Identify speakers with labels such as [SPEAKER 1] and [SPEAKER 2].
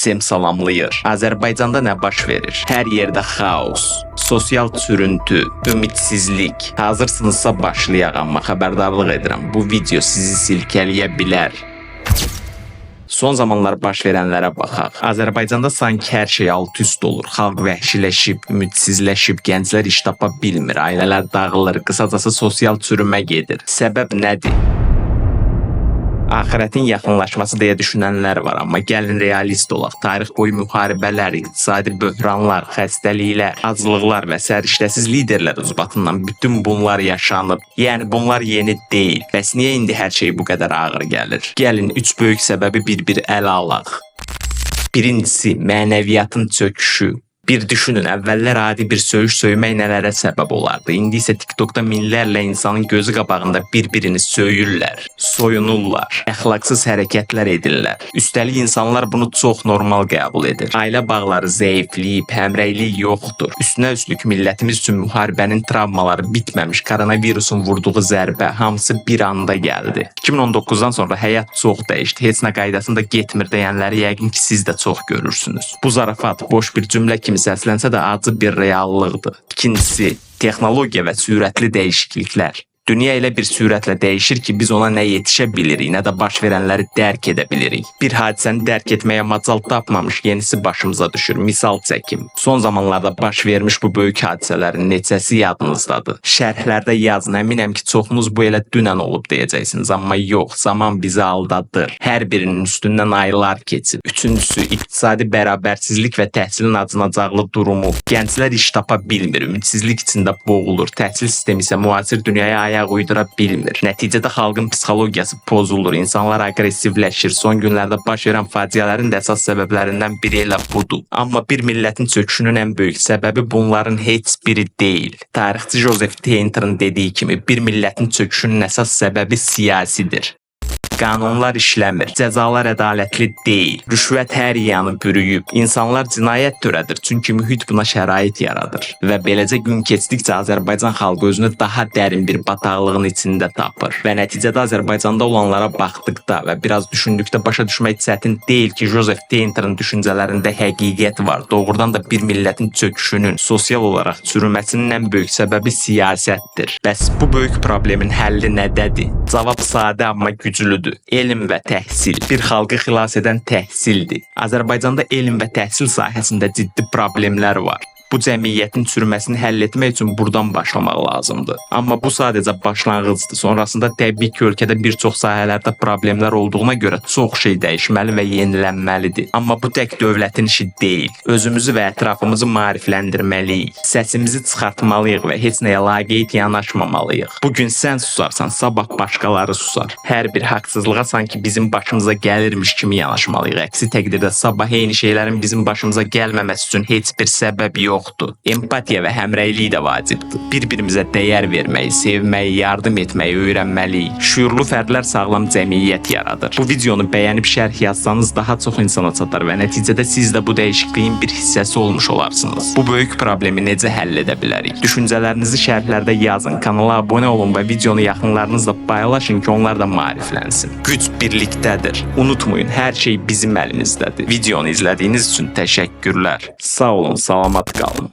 [SPEAKER 1] Sem salamlayır. Azərbaycanda nə baş verir? Hər yerdə xaos, sosial çürüntü, ümidsizlik. Hazırsınızsa başlayaq, amma xəbərdarlıq edirəm. Bu video sizi silkələyə bilər. Son zamanlar baş verənlərə baxaq. Azərbaycanda sanki hər şey alt-üst olur. Xalq vəhşiləşib, ümidsizləşib, gənclər iş tapa bilmir, ailələr dağılır, qısacası sosial çürümə gedir. Səbəb nədir? Axirətin yaxınlaşması deyə düşünənlər var, amma gəlin realist olaq. Tarix boyu müharibələr, iqtisadi böhranlar, xəstəliklər, aclıqlar və səriştəsiz liderlər ucbatından bütün bunlar yaşanıb. Yəni bunlar yeni deyil. Bəs niyə indi hər şey bu qədər ağır gəlir? Gəlin 3 böyük səbəbi bir-bir ələ alaq. Birincisi, mənəviyyatın çöküşü. Bir düşünün, əvvəllər adi bir söyüş söymək nələrə səbəb olardı. İndi isə TikTokda minlərlə insanın gözü qabağında bir-birini söyürlər, soyunurlar, əxlaqsız hərəkətlər edirlər. Üstəlik insanlar bunu çox normal qəbul edir. Ailə bağları zəifliyib, həmrəylik yoxdur. Üstünə üstlük millətimiz üçün müharibənin travmaları bitməmiş, koronavirusun vurduğu zərbə, hamısı bir anda gəldi. 2019-dan sonra həyat çox dəyişdi. Heç nə qaydasında getmir deyənləri yəqin ki siz də çox görürsünüz. Bu zarafat, boş bir cümlə kimi səslənsə də acı bir reallıqdır. İkincisi, texnologiya və sürətli dəyişikliklər. Dünya elə bir sürətlə dəyişir ki, biz ona nə yetişə bilirik, nə də baş verənləri dərk edə bilirik. Bir hadisəni dərk etməyə macal tapmamış yenisi başımıza düşür. Misal çəkim. Son zamanlarda baş vermiş bu böyük hadisələrin neçəsi yadınızdadır? Şərhlərdə yazın, əminəm ki, çoxunuz bu elə dünən olub deyəcəksiniz, amma yox, zaman bizi aldadır. Hər birinin üstündən aylar keçir. Üçüncüsü, iqtisadi bərabərsizlik və təhsilin acınacaqlı durumu. Gənclər iş tapa bilmir, ümidsizlik içində boğulur. Təhsil sistemi isə müasir dünyaya ayaq uydura bilmir. Nəticədə xalqın psixologiyası pozulur, insanlar aqressivləşir. Son günlərdə baş verən faciələrin də əsas səbəblərindən biri elə budur. Amma bir millətin çöküşünün ən böyük səbəbi bunların heç biri deyil. Tarixçi Joseph Tainter'ın dediyi kimi, bir millətin çöküşünün əsas səbəbi siyasidir. Qanunlar işləmir, cəzalar ədalətli deyil, rüşvət hər yanı bürüyüb, insanlar cinayət törədir, çünki mühit buna şərait yaradır. Və beləcə gün keçdikcə Azərbaycan xalqı özünü daha dərin bir bataqlığın içində tapır. Və nəticədə Azərbaycanda olanlara baxdıqda və biraz düşündükdə başa düşmək çətin deyil ki, Joseph Tainter'ın düşüncələrində həqiqət var. Doğrudan da bir millətin çöküşünün, sosial olaraq çürüməsinin ən böyük səbəbi siyasətdir. Bəs bu böyük problemin həlli nədədir? Cavab sadə, amma güclüdür. Elm və təhsil. Bir xalqı xilas edən təhsildir. Azərbaycanda elm və təhsil sahəsində ciddi problemlər var. Bu cəmiyyətin çürüməsini həll etmək üçün buradan başlamaq lazımdır. Amma bu sadəcə başlanğıcdır. Sonrasında təbii ki, ölkədə bir çox sahələrdə problemlər olduğuna görə çox şey dəyişməli və yenilənməlidir. Amma bu tək dövlətin işi deyil. Özümüzü və ətrafımızı maarifləndirməliyik. Səsimizi çıxartmalıyıq və heç nəyə laqeyd yanaşmamalıyıq. Bugün sən susarsan, sabah başqaları susar. Hər bir haqsızlığa sanki bizim başımıza gəlirmiş kimi yanaşmalıyıq. Əksi təqdirdə sabah eyni şeylərin bizim başımıza gəlməməsi üçün heç bir səbəb yoxdur. Empatiya və həmrəylik də vacibdir. Bir-birimizə dəyər verməyi, sevməyi, yardım etməyi öyrənməliyik. Şüurlu fərdlər sağlam cəmiyyət yaradır. Bu videonu bəyənib şərh yazsanız daha çox insana çatar və nəticədə siz də bu dəyişikliyin bir hissəsi olmuş olarsınız. Bu böyük problemi necə həll edə bilərik? Düşüncələrinizi şərhlərdə yazın, kanala abunə olun və videonu yaxınlarınızla paylaşın ki, onlar da maariflənsin. Güc birlikdədir. Unutmayın, hər şey bizim əlimizdədir. Videonu izlədiyiniz üçün təşəkkürlər. Sağ olun, salamat qalın.